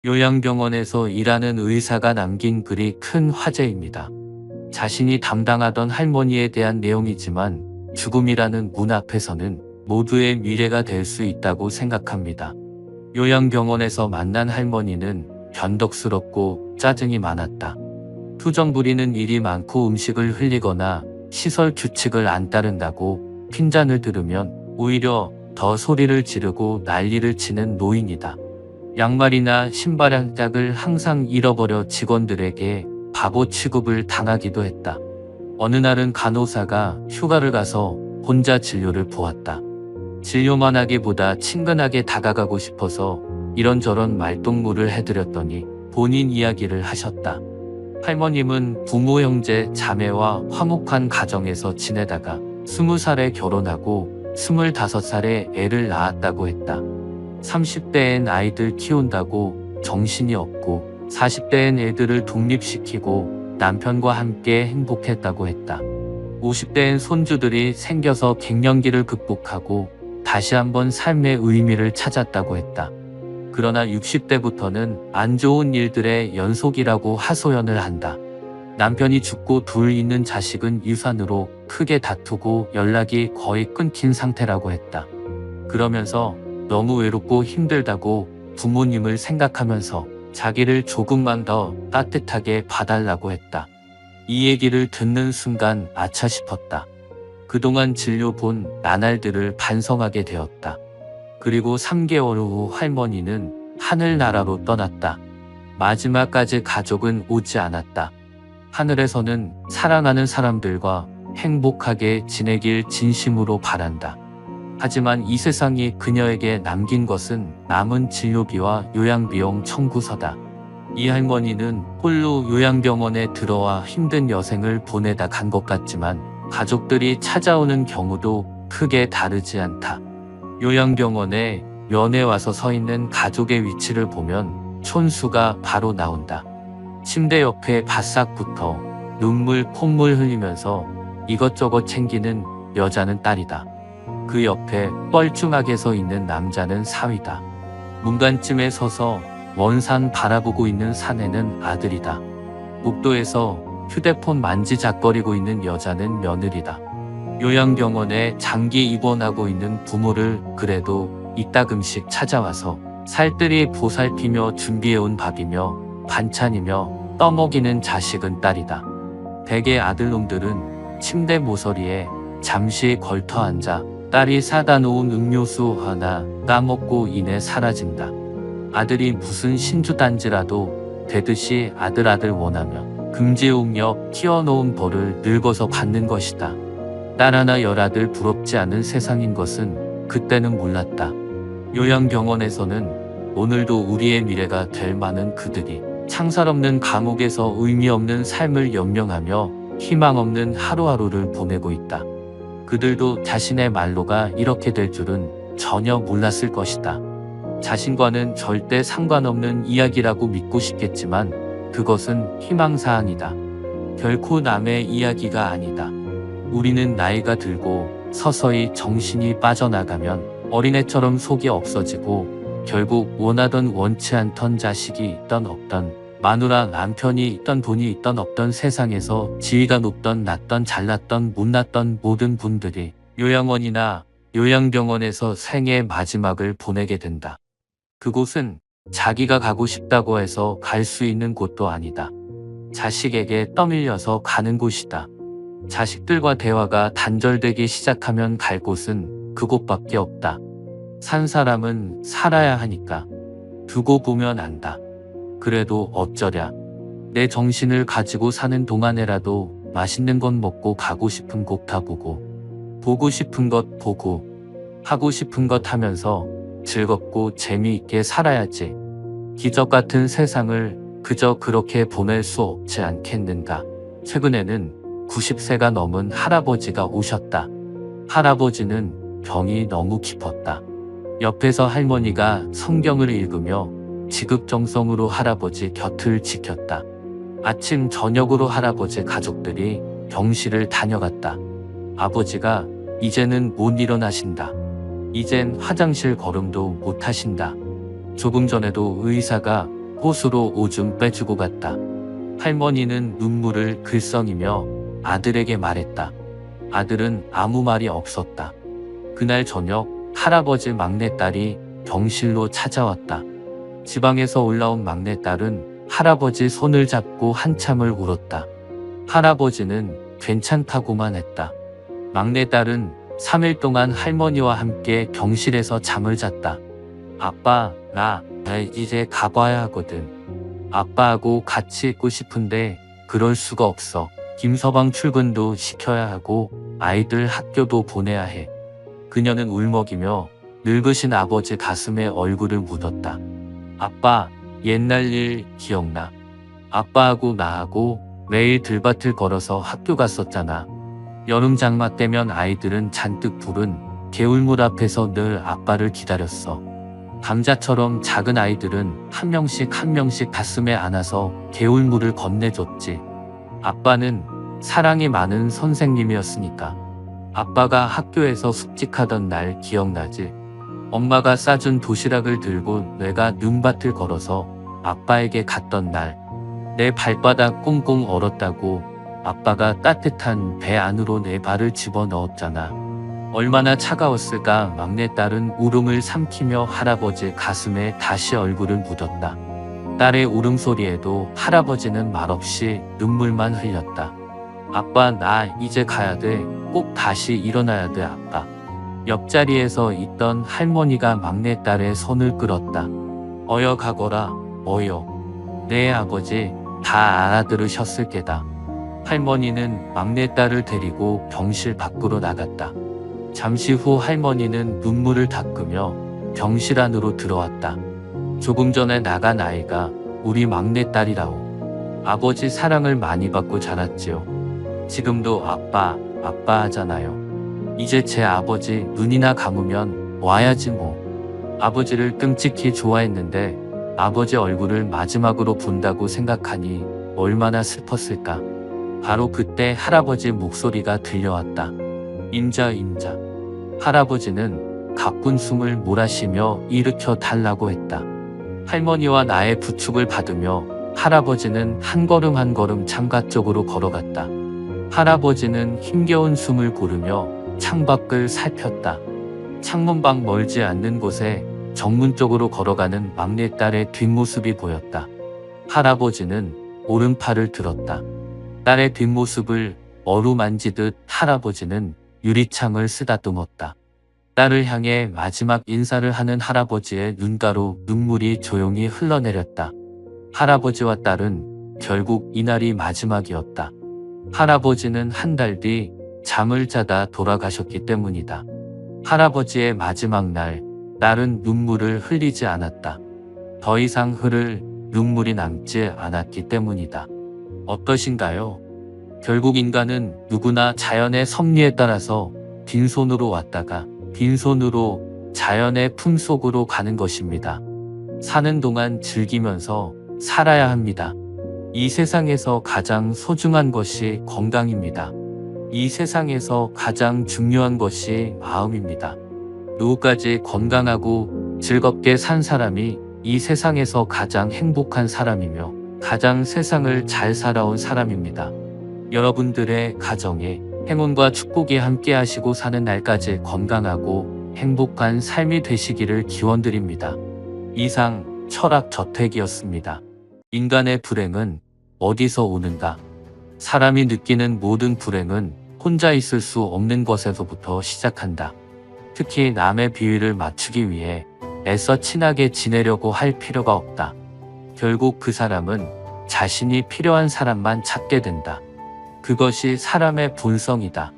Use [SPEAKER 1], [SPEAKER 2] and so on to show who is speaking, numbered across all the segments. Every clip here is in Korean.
[SPEAKER 1] 요양병원에서 일하는 의사가 남긴 글이 큰 화제입니다. 자신이 담당하던 할머니에 대한 내용이지만 죽음이라는 문 앞에서는 모두의 미래가 될 수 있다고 생각합니다. 요양병원에서 만난 할머니는 변덕스럽고 짜증이 많았다. 투정 부리는 일이 많고 음식을 흘리거나 시설 규칙을 안 따른다고 핀잔을 들으면 오히려 더 소리를 지르고 난리를 치는 노인이다. 양말이나 신발 한 짝을 항상 잃어버려 직원들에게 바보 취급을 당하기도 했다. 어느 날은 간호사가 휴가를 가서 혼자 진료를 보았다. 진료만 하기보다 친근하게 다가가고 싶어서 이런저런 말동무를 해드렸더니 본인 이야기를 하셨다. 할머님은 부모, 형제, 자매와 화목한 가정에서 지내다가 20살에 결혼하고 25살에 애를 낳았다고 했다. 30대엔 아이들 키운다고 정신이 없고 40대엔 애들을 독립시키고 남편과 함께 행복했다고 했다. 50대엔 손주들이 생겨서 갱년기를 극복하고 다시 한번 삶의 의미를 찾았다고 했다. 그러나 60대부터는 안 좋은 일들의 연속이라고 하소연을 한다. 남편이 죽고 둘 있는 자식은 유산으로 크게 다투고 연락이 거의 끊긴 상태라고 했다. 그러면서 너무 외롭고 힘들다고 부모님을 생각하면서 자기를 조금만 더 따뜻하게 봐달라고 했다. 이 얘기를 듣는 순간 아차 싶었다. 그동안 진료 본 나날들을 반성하게 되었다. 그리고 3개월 후 할머니는 하늘나라로 떠났다. 마지막까지 가족은 오지 않았다. 하늘에서는 사랑하는 사람들과 행복하게 지내길 진심으로 바란다. 하지만 이 세상이 그녀에게 남긴 것은 남은 진료비와 요양비용 청구서다. 이 할머니는 홀로 요양병원에 들어와 힘든 여생을 보내다 간 것 같지만 가족들이 찾아오는 경우도 크게 다르지 않다. 요양병원에 면회 와서 서 있는 가족의 위치를 보면 촌수가 바로 나온다. 침대 옆에 바싹 붙어 눈물 콧물 흘리면서 이것저것 챙기는 여자는 딸이다. 그 옆에 뻘쭘하게 서 있는 남자는 사위다. 문간쯤에 서서 먼 산 바라보고 있는 사내는 아들이다. 복도에서 휴대폰 만지작거리고 있는 여자는 며느리다. 요양병원에 장기 입원하고 있는 부모를 그래도 이따금씩 찾아와서 살뜰히 보살피며 준비해온 밥이며 반찬이며 떠먹이는 자식은 딸이다. 대개 아들놈들은 침대 모서리에 잠시 걸터 앉아 딸이 사다 놓은 음료수 하나 까먹고 이내 사라진다. 아들이 무슨 신주단지라도 되듯이 아들 원하며 금지옥력 키워놓은 벌을 늙어서 받는 것이다. 딸 하나 열아들 부럽지 않은 세상인 것은 그때는 몰랐다. 요양병원에서는 오늘도 우리의 미래가 될 많은 그들이 창살없는 감옥에서 의미 없는 삶을 연명하며 희망 없는 하루하루를 보내고 있다. 그들도 자신의 말로가 이렇게 될 줄은 전혀 몰랐을 것이다. 자신과는 절대 상관없는 이야기라고 믿고 싶겠지만 그것은 희망사항이다. 결코 남의 이야기가 아니다. 우리는 나이가 들고 서서히 정신이 빠져나가면 어린애처럼 속이 없어지고 결국 원하던 원치 않던 자식이 있던 없던 마누라 남편이 있던 돈이 있던 없던 세상에서 지위가 높던 낮던 잘났던 못났던 모든 분들이 요양원이나 요양병원에서 생의 마지막을 보내게 된다. 그곳은 자기가 가고 싶다고 해서 갈 수 있는 곳도 아니다. 자식에게 떠밀려서 가는 곳이다. 자식들과 대화가 단절되기 시작하면 갈 곳은 그곳밖에 없다. 산 사람은 살아야 하니까. 두고 보면 안다. 그래도 어쩌랴. 내 정신을 가지고 사는 동안에라도 맛있는 것 먹고 가고 싶은 곳 가보고 보고 싶은 것 보고 하고 싶은 것 하면서 즐겁고 재미있게 살아야지. 기적 같은 세상을 그저 그렇게 보낼 수 없지 않겠는가. 최근에는 90세가 넘은 할아버지가 오셨다. 할아버지는 병이 너무 깊었다. 옆에서 할머니가 성경을 읽으며 지극정성으로 할아버지 곁을 지켰다. 아침 저녁으로 할아버지 가족들이 병실을 다녀갔다. 아버지가 이제는 못 일어나신다. 이젠 화장실 걸음도 못 하신다. 조금 전에도 의사가 호수로 오줌 빼주고 갔다. 할머니는 눈물을 글썽이며 아들에게 말했다. 아들은 아무 말이 없었다. 그날 저녁 할아버지 막내딸이 병실로 찾아왔다. 지방에서 올라온 막내딸은 할아버지 손을 잡고 한참을 울었다. 할아버지는 괜찮다고만 했다. 막내딸은 3일 동안 할머니와 함께 병실에서 잠을 잤다. 아빠, 나 이제 가봐야 하거든. 아빠하고 같이 있고 싶은데 그럴 수가 없어. 김서방 출근도 시켜야 하고 아이들 학교도 보내야 해. 그녀는 울먹이며 늙으신 아버지 가슴에 얼굴을 묻었다. 아빠, 옛날 일 기억나? 아빠하고 나하고 매일 들밭을 걸어서 학교 갔었잖아. 여름 장마 때면 아이들은 잔뜩 부른 개울물 앞에서 늘 아빠를 기다렸어. 감자처럼 작은 아이들은 한 명씩 가슴에 안아서 개울물을 건네줬지. 아빠는 사랑이 많은 선생님이었으니까. 아빠가 학교에서 숙직하던 날 기억나지? 엄마가 싸준 도시락을 들고 내가 눈밭을 걸어서 아빠에게 갔던 날. 내 발바닥 꽁꽁 얼었다고 아빠가 따뜻한 배 안으로 내 발을 집어넣었잖아. 얼마나 차가웠을까. 막내딸은 울음을 삼키며 할아버지 가슴에 다시 얼굴을 묻었다. 딸의 울음소리에도 할아버지는 말없이 눈물만 흘렸다. 아빠, 나 이제 가야 돼. 꼭 다시 일어나야 돼, 아빠. 옆자리에서 있던 할머니가 막내딸의 손을 끌었다. 어여 가거라, 어여. 내 아버지 다 알아들으셨을 게다. 할머니는 막내딸을 데리고 병실 밖으로 나갔다. 잠시 후 할머니는 눈물을 닦으며 병실 안으로 들어왔다. 조금 전에 나간 아이가 우리 막내딸이라오. 아버지 사랑을 많이 받고 자랐지요. 지금도 아빠, 아빠 하잖아요. 이제 제 아버지 눈이나 감으면 와야지 뭐. 아버지를 끔찍히 좋아했는데 아버지 얼굴을 마지막으로 본다고 생각하니 얼마나 슬펐을까. 바로 그때 할아버지 목소리가 들려왔다. 임자, 임자. 할아버지는 가쁜 숨을 몰아쉬며 일으켜 달라고 했다. 할머니와 나의 부축을 받으며 할아버지는 한 걸음 한 걸음 창가 쪽으로 걸어갔다. 할아버지는 힘겨운 숨을 고르며 창밖을 살폈다. 창문 밖 멀지 않는 곳에 정문 쪽으로 걸어가는 막내딸의 뒷모습이 보였다. 할아버지는 오른팔을 들었다. 딸의 뒷모습을 어루만지듯 할아버지는 유리창을 쓰다듬었다. 딸을 향해 마지막 인사를 하는 할아버지의 눈가로 눈물이 조용히 흘러내렸다. 할아버지와 딸은 결국 이날이 마지막이었다. 할아버지는 한 달 뒤 잠을 자다 돌아가셨기 때문이다. 할아버지의 마지막 날, 딸은 눈물을 흘리지 않았다. 더 이상 흐를 눈물이 남지 않았기 때문이다. 어떠신가요? 결국 인간은 누구나 자연의 섭리에 따라서 빈손으로 왔다가 빈손으로 자연의 품속으로 가는 것입니다. 사는 동안 즐기면서 살아야 합니다. 이 세상에서 가장 소중한 것이 건강입니다. 이 세상에서 가장 중요한 것이 마음입니다. 노후까지 건강하고 즐겁게 산 사람이 이 세상에서 가장 행복한 사람이며 가장 세상을 잘 살아온 사람입니다. 여러분들의 가정에 행운과 축복이 함께 하시고 사는 날까지 건강하고 행복한 삶이 되시기를 기원드립니다. 이상 철학저택이었습니다. 인간의 불행은 어디서 오는가? 사람이 느끼는 모든 불행은 혼자 있을 수 없는 것에서부터 시작한다. 특히 남의 비위를 맞추기 위해 애써 친하게 지내려고 할 필요가 없다. 결국 그 사람은 자신이 필요한 사람만 찾게 된다. 그것이 사람의 본성이다.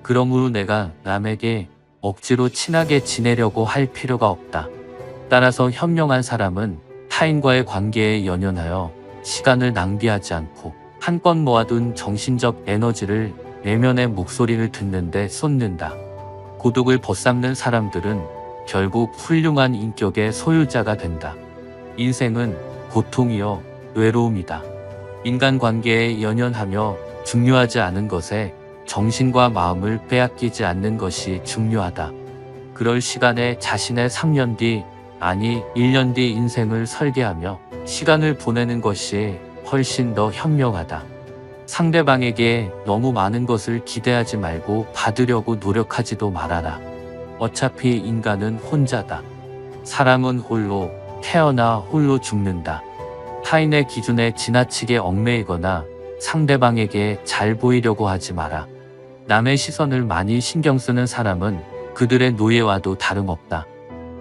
[SPEAKER 1] 그러므로 내가 남에게 억지로 친하게 지내려고 할 필요가 없다. 따라서 현명한 사람은 타인과의 관계에 연연하여 시간을 낭비하지 않고 한껏 모아둔 정신적 에너지를 내면의 목소리를 듣는데 쏟는다. 고독을 벗삼는 사람들은 결국 훌륭한 인격의 소유자가 된다. 인생은 고통이요 외로움이다. 인간관계에 연연하며 중요하지 않은 것에 정신과 마음을 빼앗기지 않는 것이 중요하다. 그럴 시간에 자신의 3년 뒤, 아니 1년 뒤 인생을 설계하며 시간을 보내는 것이 훨씬 더 현명하다. 상대방에게 너무 많은 것을 기대하지 말고 받으려고 노력하지도 말아라. 어차피 인간은 혼자다. 사람은 홀로 태어나 홀로 죽는다. 타인의 기준에 지나치게 얽매이거나 상대방에게 잘 보이려고 하지 마라. 남의 시선을 많이 신경 쓰는 사람은 그들의 노예와도 다름없다.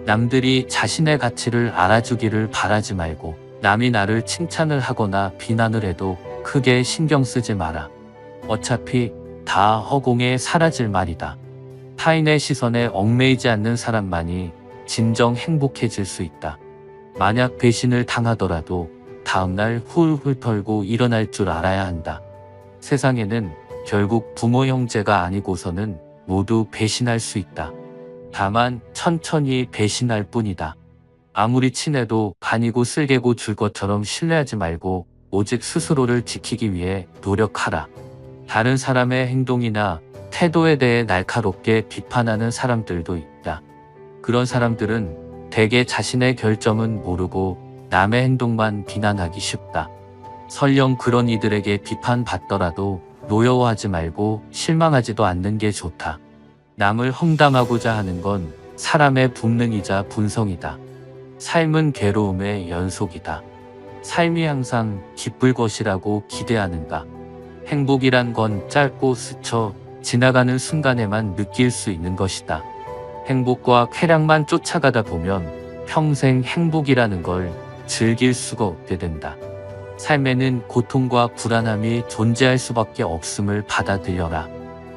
[SPEAKER 1] 남들이 자신의 가치를 알아주기를 바라지 말고 남이 나를 칭찬을 하거나 비난을 해도 크게 신경 쓰지 마라. 어차피 다 허공에 사라질 말이다. 타인의 시선에 얽매이지 않는 사람만이 진정 행복해질 수 있다. 만약 배신을 당하더라도 다음날 훌훌 털고 일어날 줄 알아야 한다. 세상에는 결국 부모 형제가 아니고서는 모두 배신할 수 있다. 다만 천천히 배신할 뿐이다. 아무리 친해도 간이고 쓸개고 줄 것처럼 신뢰하지 말고 오직 스스로를 지키기 위해 노력하라. 다른 사람의 행동이나 태도에 대해 날카롭게 비판하는 사람들도 있다. 그런 사람들은 대개 자신의 결점은 모르고 남의 행동만 비난하기 쉽다. 설령 그런 이들에게 비판받더라도 노여워하지 말고 실망하지도 않는 게 좋다. 남을 험담하고자 하는 건 사람의 본능이자 본성이다. 삶은 괴로움의 연속이다. 삶이 항상 기쁠 것이라고 기대하는가? 행복이란 건 짧고 스쳐 지나가는 순간에만 느낄 수 있는 것이다. 행복과 쾌락만 쫓아가다 보면 평생 행복이라는 걸 즐길 수가 없게 된다. 삶에는 고통과 불안함이 존재할 수밖에 없음을 받아들여라.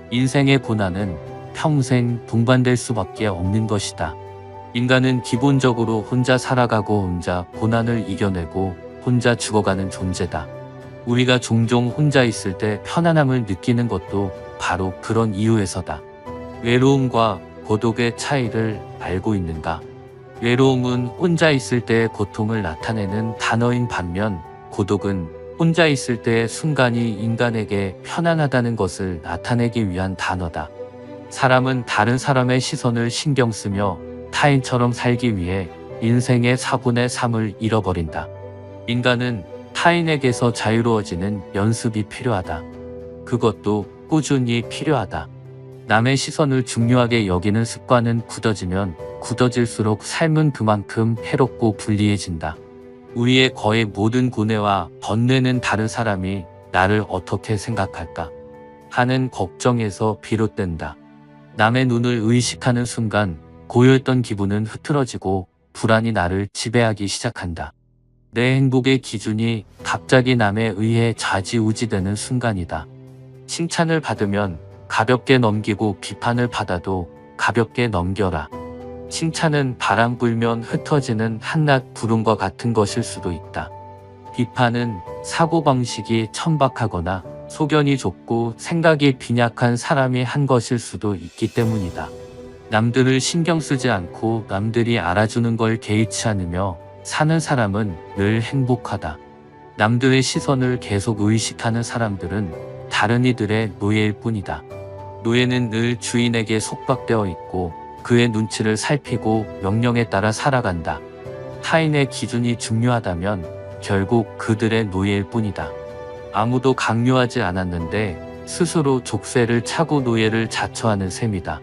[SPEAKER 1] 인생의 고난은 평생 동반될 수밖에 없는 것이다. 인간은 기본적으로 혼자 살아가고 혼자 고난을 이겨내고 혼자 죽어가는 존재다. 우리가 종종 혼자 있을 때 편안함을 느끼는 것도 바로 그런 이유에서다. 외로움과 고독의 차이를 알고 있는가? 외로움은 혼자 있을 때의 고통을 나타내는 단어인 반면 고독은 혼자 있을 때의 순간이 인간에게 편안하다는 것을 나타내기 위한 단어다. 사람은 다른 사람의 시선을 신경 쓰며 타인처럼 살기 위해 인생의 4분의 3을 잃어버린다. 인간은 타인에게서 자유로워지는 연습이 필요하다. 그것도 꾸준히 필요하다. 남의 시선을 중요하게 여기는 습관은 굳어지면 굳어질수록 삶은 그만큼 해롭고 불리해진다. 우리의 거의 모든 고뇌와 번뇌는 다른 사람이 나를 어떻게 생각할까 하는 걱정에서 비롯된다. 남의 눈을 의식하는 순간 고요했던 기분은 흐트러지고 불안이 나를 지배하기 시작한다. 내 행복의 기준이 갑자기 남에 의해 좌지우지되는 순간이다. 칭찬을 받으면 가볍게 넘기고 비판을 받아도 가볍게 넘겨라. 칭찬은 바람 불면 흩어지는 한낮 구름과 같은 것일 수도 있다. 비판은 사고방식이 천박하거나 소견이 좁고 생각이 빈약한 사람이 한 것일 수도 있기 때문이다. 남들을 신경 쓰지 않고 남들이 알아주는 걸 개의치 않으며 사는 사람은 늘 행복하다. 남들의 시선을 계속 의식하는 사람들은 다른 이들의 노예일 뿐이다. 노예는 늘 주인에게 속박되어 있고 그의 눈치를 살피고 명령에 따라 살아간다. 타인의 기준이 중요하다면 결국 그들의 노예일 뿐이다. 아무도 강요하지 않았는데 스스로 족쇄를 차고 노예를 자처하는 셈이다.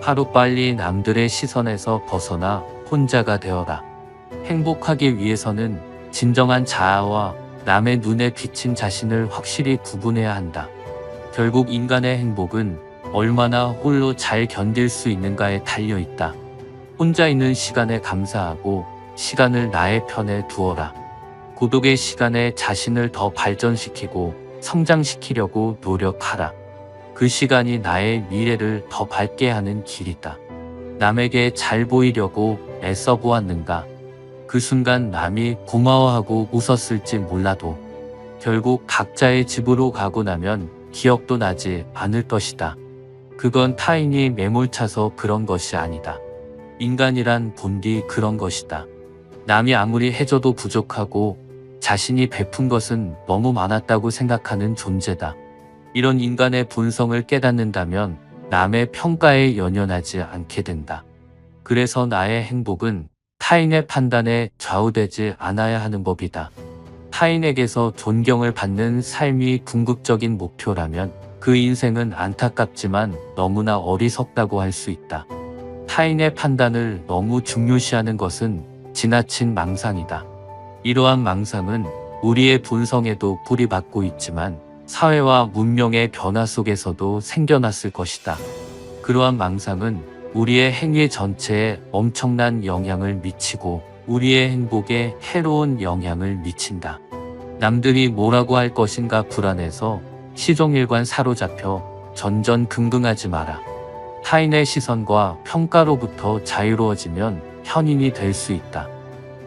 [SPEAKER 1] 하루빨리 남들의 시선에서 벗어나 혼자가 되어라. 행복하기 위해서는 진정한 자아와 남의 눈에 비친 자신을 확실히 구분해야 한다. 결국 인간의 행복은 얼마나 홀로 잘 견딜 수 있는가에 달려 있다. 혼자 있는 시간에 감사하고 시간을 나의 편에 두어라. 고독의 시간에 자신을 더 발전시키고 성장시키려고 노력하라. 그 시간이 나의 미래를 더 밝게 하는 길이다. 남에게 잘 보이려고 애써 보았는가? 그 순간 남이 고마워하고 웃었을지 몰라도 결국 각자의 집으로 가고 나면 기억도 나지 않을 것이다. 그건 타인이 매몰차서 그런 것이 아니다. 인간이란 본디 그런 것이다. 남이 아무리 해줘도 부족하고 자신이 베푼 것은 너무 많았다고 생각하는 존재다. 이런 인간의 본성을 깨닫는다면 남의 평가에 연연하지 않게 된다. 그래서 나의 행복은 타인의 판단에 좌우되지 않아야 하는 법이다. 타인에게서 존경을 받는 삶이 궁극적인 목표라면 그 인생은 안타깝지만 너무나 어리석다고 할 수 있다. 타인의 판단을 너무 중요시하는 것은 지나친 망상이다. 이러한 망상은 우리의 본성에도 뿌리박고 있지만 사회와 문명의 변화 속에서도 생겨났을 것이다. 그러한 망상은 우리의 행위 전체에 엄청난 영향을 미치고 우리의 행복에 해로운 영향을 미친다. 남들이 뭐라고 할 것인가 불안해서 시종일관 사로잡혀 전전긍긍하지 마라. 타인의 시선과 평가로부터 자유로워지면 현인이 될 수 있다.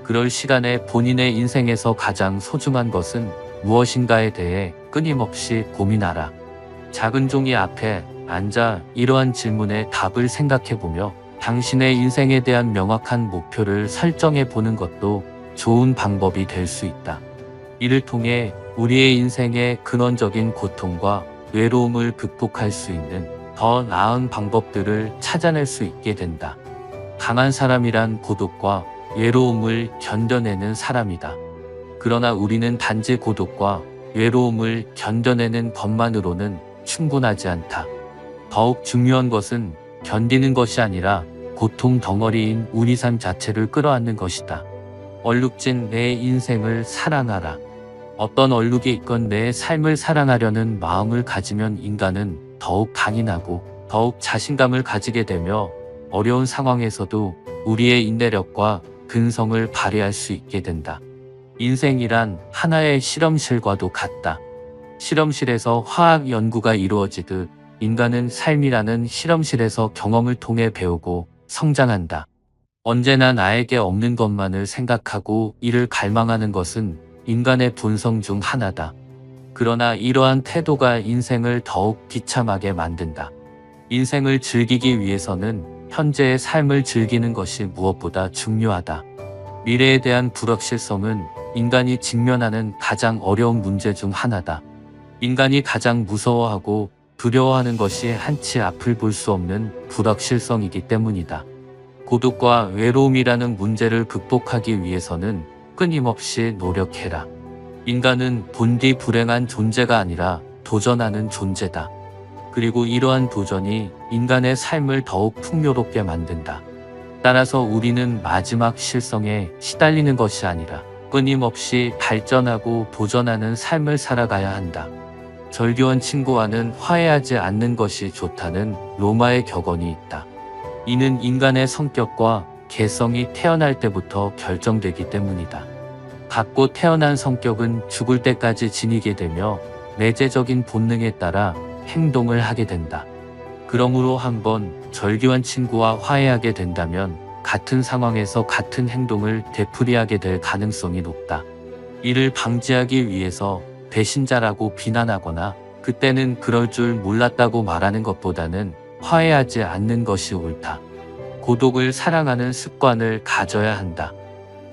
[SPEAKER 1] 그럴 시간에 본인의 인생에서 가장 소중한 것은 무엇인가에 대해 끊임없이 고민하라. 작은 종이 앞에 앉아 이러한 질문에 답을 생각해보며 당신의 인생에 대한 명확한 목표를 설정해 보는 것도 좋은 방법이 될 수 있다. 이를 통해 우리의 인생의 근원적인 고통과 외로움을 극복할 수 있는 더 나은 방법들을 찾아낼 수 있게 된다. 강한 사람이란 고독과 외로움을 견뎌내는 사람이다. 그러나 우리는 단지 고독과 외로움을 견뎌내는 것만으로는 충분하지 않다. 더욱 중요한 것은 견디는 것이 아니라 고통 덩어리인 우리 삶 자체를 끌어안는 것이다. 얼룩진 내 인생을 사랑하라. 어떤 얼룩이 있건 내 삶을 사랑하려는 마음을 가지면 인간은 더욱 강인하고 더욱 자신감을 가지게 되며 어려운 상황에서도 우리의 인내력과 근성을 발휘할 수 있게 된다. 인생이란 하나의 실험실과도 같다. 실험실에서 화학 연구가 이루어지듯 인간은 삶이라는 실험실에서 경험을 통해 배우고 성장한다. 언제나 나에게 없는 것만을 생각하고 이를 갈망하는 것은 인간의 본성 중 하나다. 그러나 이러한 태도가 인생을 더욱 비참하게 만든다. 인생을 즐기기 위해서는 현재의 삶을 즐기는 것이 무엇보다 중요하다. 미래에 대한 불확실성은 인간이 직면하는 가장 어려운 문제 중 하나다. 인간이 가장 무서워하고 두려워하는 것이 한치 앞을 볼 수 없는 불확실성이기 때문이다. 고독과 외로움이라는 문제를 극복하기 위해서는 끊임없이 노력해라. 인간은 본디 불행한 존재가 아니라 도전하는 존재다. 그리고 이러한 도전이 인간의 삶을 더욱 풍요롭게 만든다. 따라서 우리는 마지막 실성에 시달리는 것이 아니라 끊임없이 발전하고 도전하는 삶을 살아가야 한다. 절교한 친구와는 화해하지 않는 것이 좋다는 로마의 격언이 있다. 이는 인간의 성격과 개성이 태어날 때부터 결정되기 때문이다. 갖고 태어난 성격은 죽을 때까지 지니게 되며 내재적인 본능에 따라 행동을 하게 된다. 그러므로 한번 절교한 친구와 화해하게 된다면 같은 상황에서 같은 행동을 되풀이하게 될 가능성이 높다. 이를 방지하기 위해서 배신자라고 비난하거나 그때는 그럴 줄 몰랐다고 말하는 것보다는 화해하지 않는 것이 옳다. 고독을 사랑하는 습관을 가져야 한다.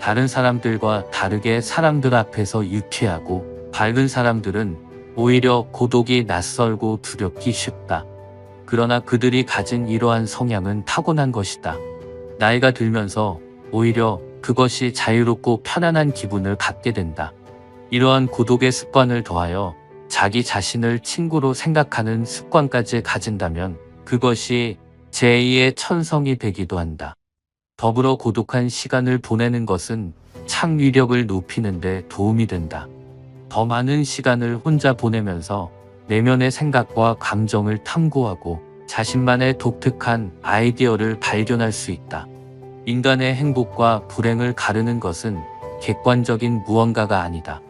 [SPEAKER 1] 다른 사람들과 다르게 사람들 앞에서 유쾌하고 밝은 사람들은 오히려 고독이 낯설고 두렵기 쉽다. 그러나 그들이 가진 이러한 성향은 타고난 것이다. 나이가 들면서 오히려 그것이 자유롭고 편안한 기분을 갖게 된다. 이러한 고독의 습관을 더하여 자기 자신을 친구로 생각하는 습관까지 가진다면 그것이 제2의 천성이 되기도 한다. 더불어 고독한 시간을 보내는 것은 창의력을 높이는 데 도움이 된다. 더 많은 시간을 혼자 보내면서 내면의 생각과 감정을 탐구하고 자신만의 독특한 아이디어를 발견할 수 있다. 인간의 행복과 불행을 가르는 것은 객관적인 무언가가 아니다.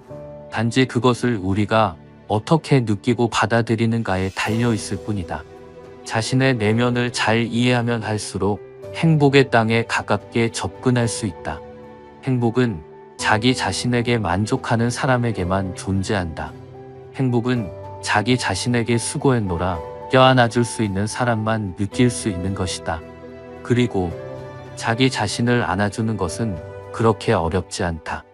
[SPEAKER 1] 단지 그것을 우리가 어떻게 느끼고 받아들이는가에 달려 있을 뿐이다. 자신의 내면을 잘 이해하면 할수록 행복의 땅에 가깝게 접근할 수 있다. 행복은 자기 자신에게 만족하는 사람에게만 존재한다. 행복은 자기 자신에게 수고했노라 껴안아줄 수 있는 사람만 느낄 수 있는 것이다. 그리고 자기 자신을 안아주는 것은 그렇게 어렵지 않다.